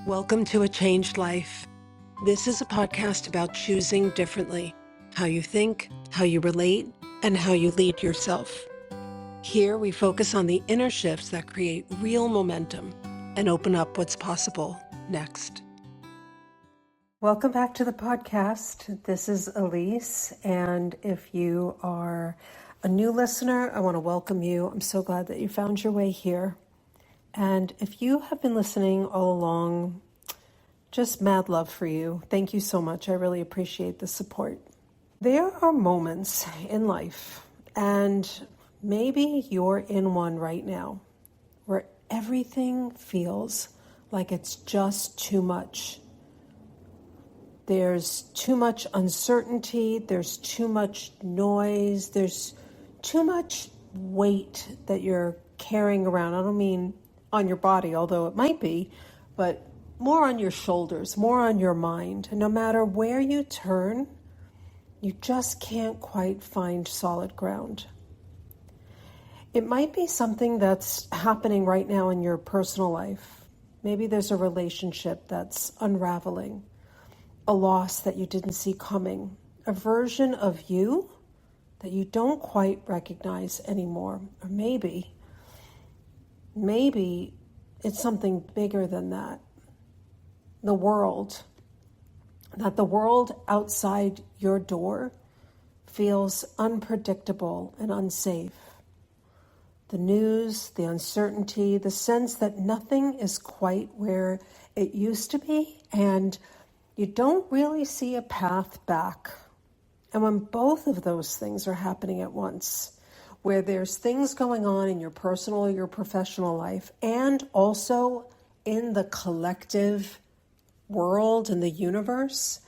Welcome to A Changed Life. This is a podcast about choosing differently, how you think, how you relate, and how you lead yourself. Here we focus on the inner shifts that create real momentum and open up what's possible next. Welcome back to the podcast. This is Ilyse, and if you are a new listener, I want to welcome you. I'm so glad that you found your way here. And if you have been listening all along, just mad love for you. Thank you so much. I really appreciate the support. There are moments in life, and maybe you're in one right now, where everything feels like it's just too much. There's too much uncertainty, there's too much noise, there's too much weight that you're carrying around. I don't mean on your body, although it might be, but more on your shoulders, more on your mind. And no matter where you turn, you just can't quite find solid ground. It might be something that's happening right now in your personal life. Maybe there's a relationship that's unraveling, a loss that you didn't see coming, a version of you that you don't quite recognize anymore. Or maybe it's something bigger than that. The world outside your door feels unpredictable and unsafe. The news, the uncertainty, the sense that nothing is quite where it used to be, and you don't really see a path back. And when both of those things are happening at once, where there's things going on in your personal or your professional life, and also in the collective world and the universe,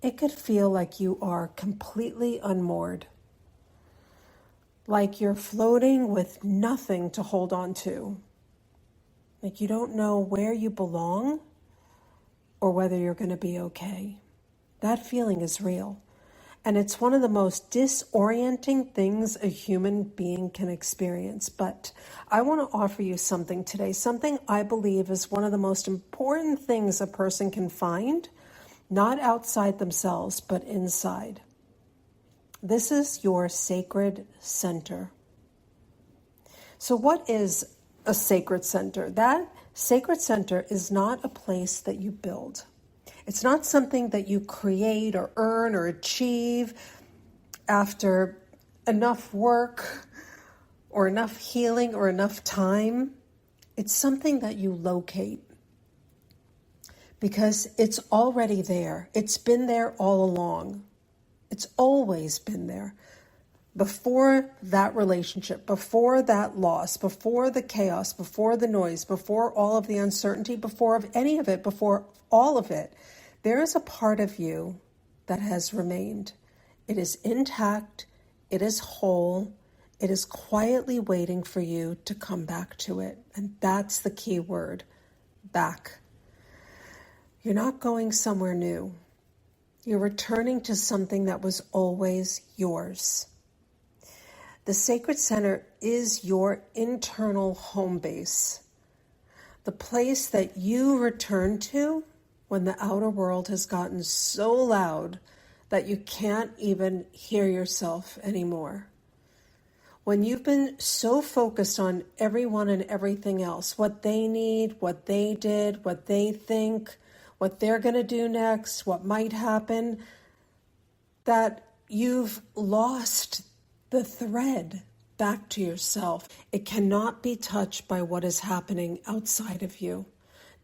it could feel like you are completely unmoored. Like you're floating with nothing to hold on to. Like you don't know where you belong or whether you're going to be okay. That feeling is real. And it's one of the most disorienting things a human being can experience. But I want to offer you something today, something I believe is one of the most important things a person can find, not outside themselves, but inside. This is your sacred center. So what is a sacred center? That sacred center is not a place that you build. It's not something that you create or earn or achieve after enough work or enough healing or enough time. It's something that you locate because it's already there. It's been there all along. It's always been there. Before that relationship, before that loss, before the chaos, before the noise, before all of the uncertainty, before any of it, before all of it, there is a part of you that has remained. It is intact, it is whole, it is quietly waiting for you to come back to it. And that's the key word, back. You're not going somewhere new. You're returning to something that was always yours. The sacred center is your internal home base, the place that you return to when the outer world has gotten so loud that you can't even hear yourself anymore. When you've been so focused on everyone and everything else, what they need, what they did, what they think, what they're going to do next, what might happen, that you've lost the thread back to yourself. It cannot be touched by what is happening outside of you.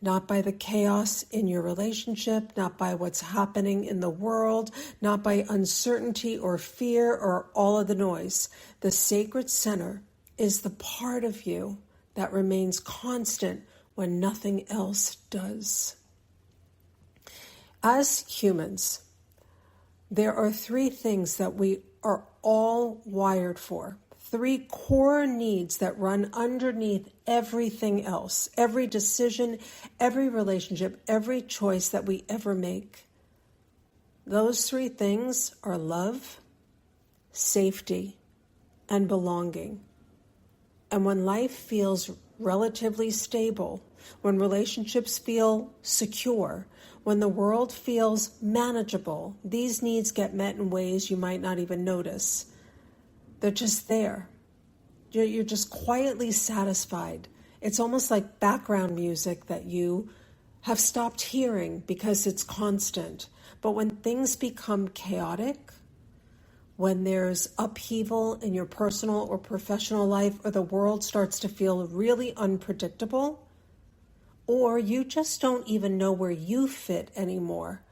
Not by the chaos in your relationship, not by what's happening in the world, not by uncertainty or fear or all of the noise. The sacred center is the part of you that remains constant when nothing else does. As humans, there are three things that we are all wired for. Three core needs that run underneath everything else, every decision, every relationship, every choice that we ever make. Those three things are love, safety, and belonging. And when life feels relatively stable, when relationships feel secure, when the world feels manageable, these needs get met in ways you might not even notice. They're just there. You're just quietly satisfied. It's almost like background music that you have stopped hearing because it's constant. But when things become chaotic, when there's upheaval in your personal or professional life, or the world starts to feel really unpredictable, or you just don't even know where you fit anymore,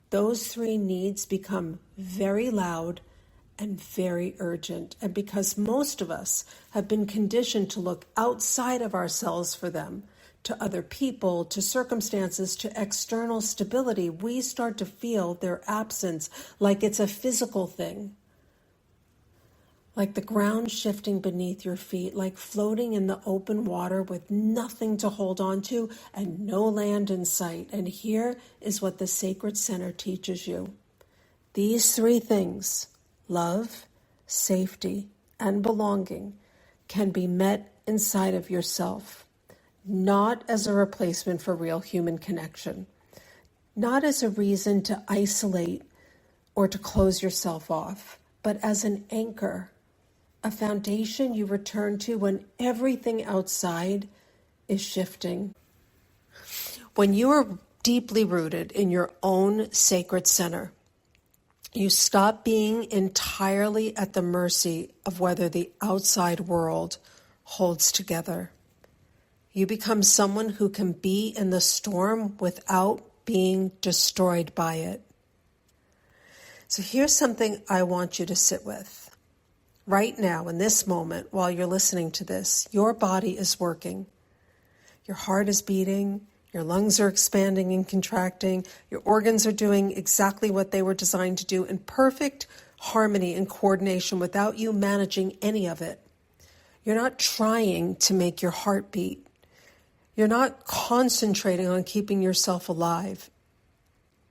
those three needs become very loud and very urgent. And because most of us have been conditioned to look outside of ourselves for them, to other people, to circumstances, to external stability, we start to feel their absence like it's a physical thing. Like the ground shifting beneath your feet, like floating in the open water with nothing to hold on to and no land in sight. And here is what the Sacred Center teaches you. These three things, love, safety, and belonging, can be met inside of yourself, not as a replacement for real human connection, not as a reason to isolate or to close yourself off, but as an anchor, a foundation you return to when everything outside is shifting. When you are deeply rooted in your own sacred center, you stop being entirely at the mercy of whether the outside world holds together. You become someone who can be in the storm without being destroyed by it. So here's something I want you to sit with. Right now, in this moment, while you're listening to this, your body is working. Your heart is beating. Your lungs are expanding and contracting. Your organs are doing exactly what they were designed to do in perfect harmony and coordination without you managing any of it. You're not trying to make your heart beat. You're not concentrating on keeping yourself alive.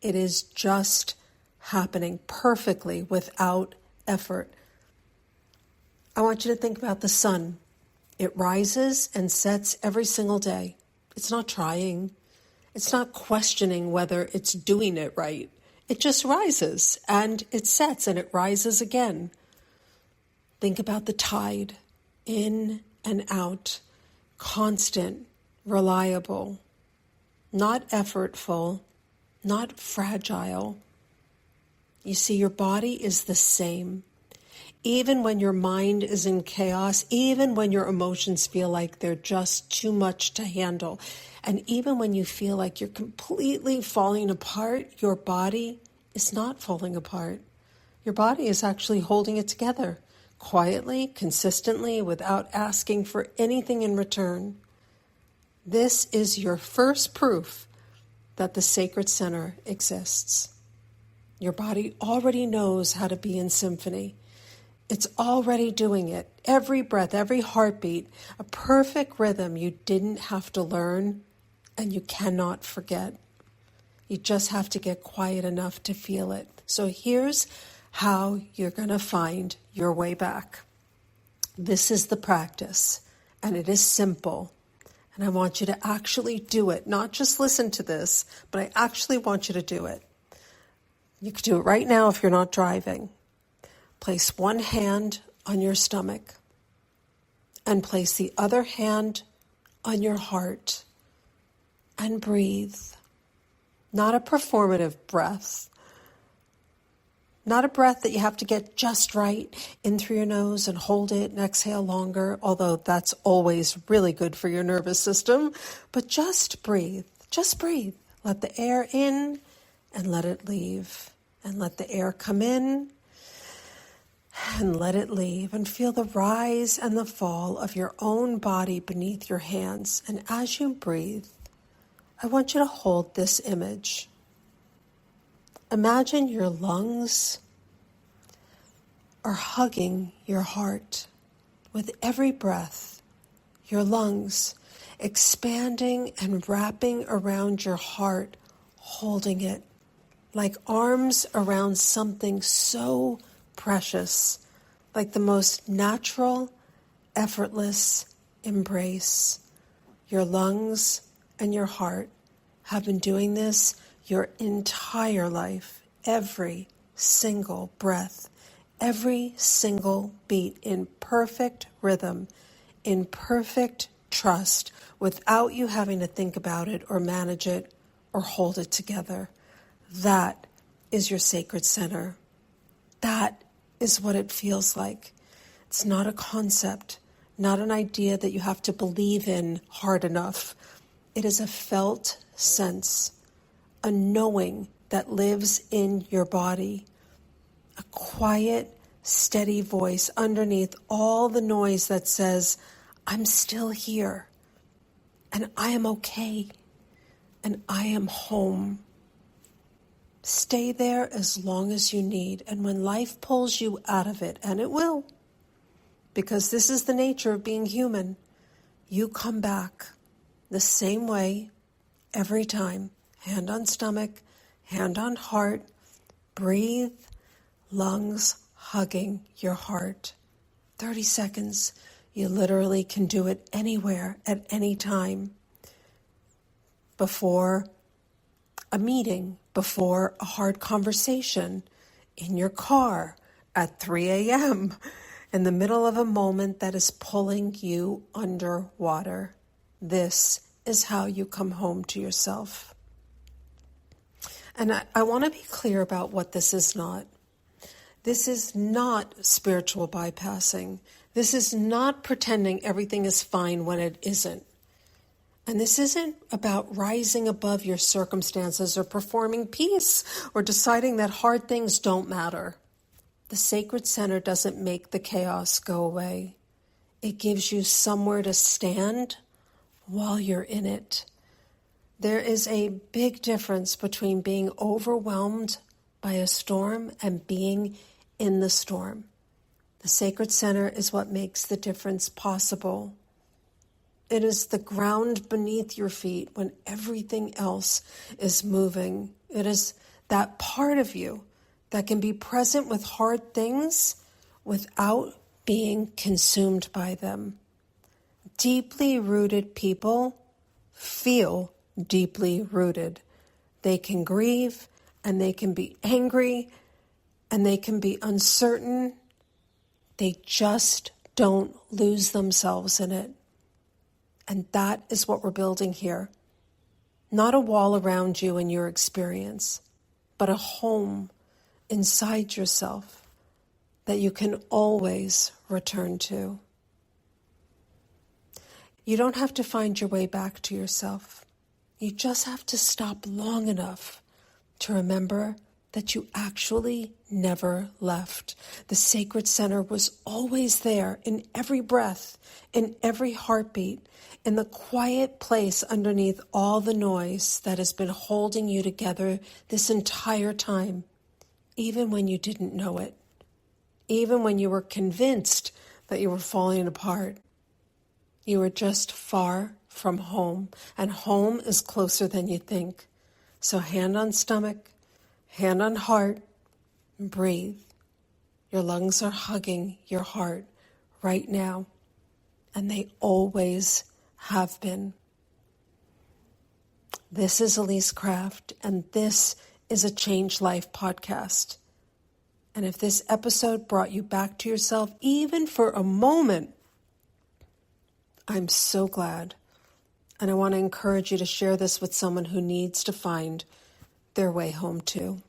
It is just happening perfectly without effort. I want you to think about the sun. It rises and sets every single day. It's not trying. It's not questioning whether it's doing it right. It just rises and it sets and it rises again. Think about the tide, in and out, constant, reliable, not effortful, not fragile. You see, your body is the same. Even when your mind is in chaos, even when your emotions feel like they're just too much to handle, and even when you feel like you're completely falling apart, your body is not falling apart. Your body is actually holding it together, quietly, consistently, without asking for anything in return. This is your first proof that the Sacred Center exists. Your body already knows how to be in symphony. It's already doing it. Every breath, every heartbeat, a perfect rhythm you didn't have to learn and you cannot forget. You just have to get quiet enough to feel it. So here's how you're going to find your way back. This is the practice, and it is simple. And I want you to actually do it, not just listen to this, but I actually want you to do it. You can do it right now if you're not driving. Place one hand on your stomach and place the other hand on your heart and breathe. Not a performative breath. Not a breath that you have to get just right in through your nose and hold it and exhale longer, although that's always really good for your nervous system. But just breathe. Just breathe. Let the air in and let it leave. And let the air come in and let it leave, and feel the rise and the fall of your own body beneath your hands. And as you breathe, I want you to hold this image. Imagine your lungs are hugging your heart with every breath. Your lungs expanding and wrapping around your heart, holding it like arms around something so precious, like the most natural, effortless embrace. Your lungs and your heart have been doing this your entire life, every single breath, every single beat in perfect rhythm, in perfect trust, without you having to think about it or manage it or hold it together. That is your sacred center. That is what it feels like. It's not a concept, not an idea that you have to believe in hard enough. It is a felt sense, a knowing that lives in your body, a quiet, steady voice underneath all the noise that says, I'm still here, and I am okay, and I am home. Stay there as long as you need, and when life pulls you out of it, and it will, because this is the nature of being human, you come back the same way every time. Hand on stomach, hand on heart, breathe, lungs hugging your heart. 30 seconds. You literally can do it anywhere, at any time. Before a meeting, before a hard conversation, in your car, at 3 a.m., in the middle of a moment that is pulling you underwater. This is how you come home to yourself. And I want to be clear about what this is not. This is not spiritual bypassing. This is not pretending everything is fine when it isn't. And this isn't about rising above your circumstances or performing peace or deciding that hard things don't matter. The sacred center doesn't make the chaos go away. It gives you somewhere to stand while you're in it. There is a big difference between being overwhelmed by a storm and being in the storm. The sacred center is what makes the difference possible. It is the ground beneath your feet when everything else is moving. It is that part of you that can be present with hard things without being consumed by them. Deeply rooted people feel deeply rooted. They can grieve, and they can be angry, and they can be uncertain. They just don't lose themselves in it. And that is what we're building here. Not a wall around you and your experience, but a home inside yourself that you can always return to. You don't have to find your way back to yourself. You just have to stop long enough to remember that you actually never left. The sacred center was always there in every breath, in every heartbeat, in the quiet place underneath all the noise that has been holding you together this entire time, even when you didn't know it, even when you were convinced that you were falling apart. You were just far from home, and home is closer than you think. So hand on stomach, hand on heart, and breathe. Your lungs are hugging your heart right now, and they always have been. This is Ilyse Craft, and this is a Change Life podcast. And if this episode brought you back to yourself, even for a moment, I'm so glad. And I want to encourage you to share this with someone who needs to find their way home too.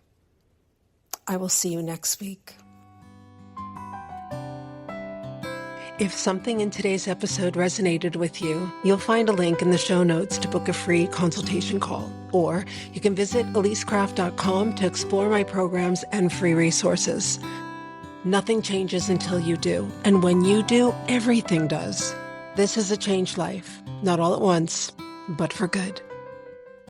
I will see you next week. If something in today's episode resonated with you, you'll find a link in the show notes to book a free consultation call. Or you can visit IlyseCraft.com to explore my programs and free resources. Nothing changes until you do. And when you do, everything does. This is a changed life. Not all at once, but for good.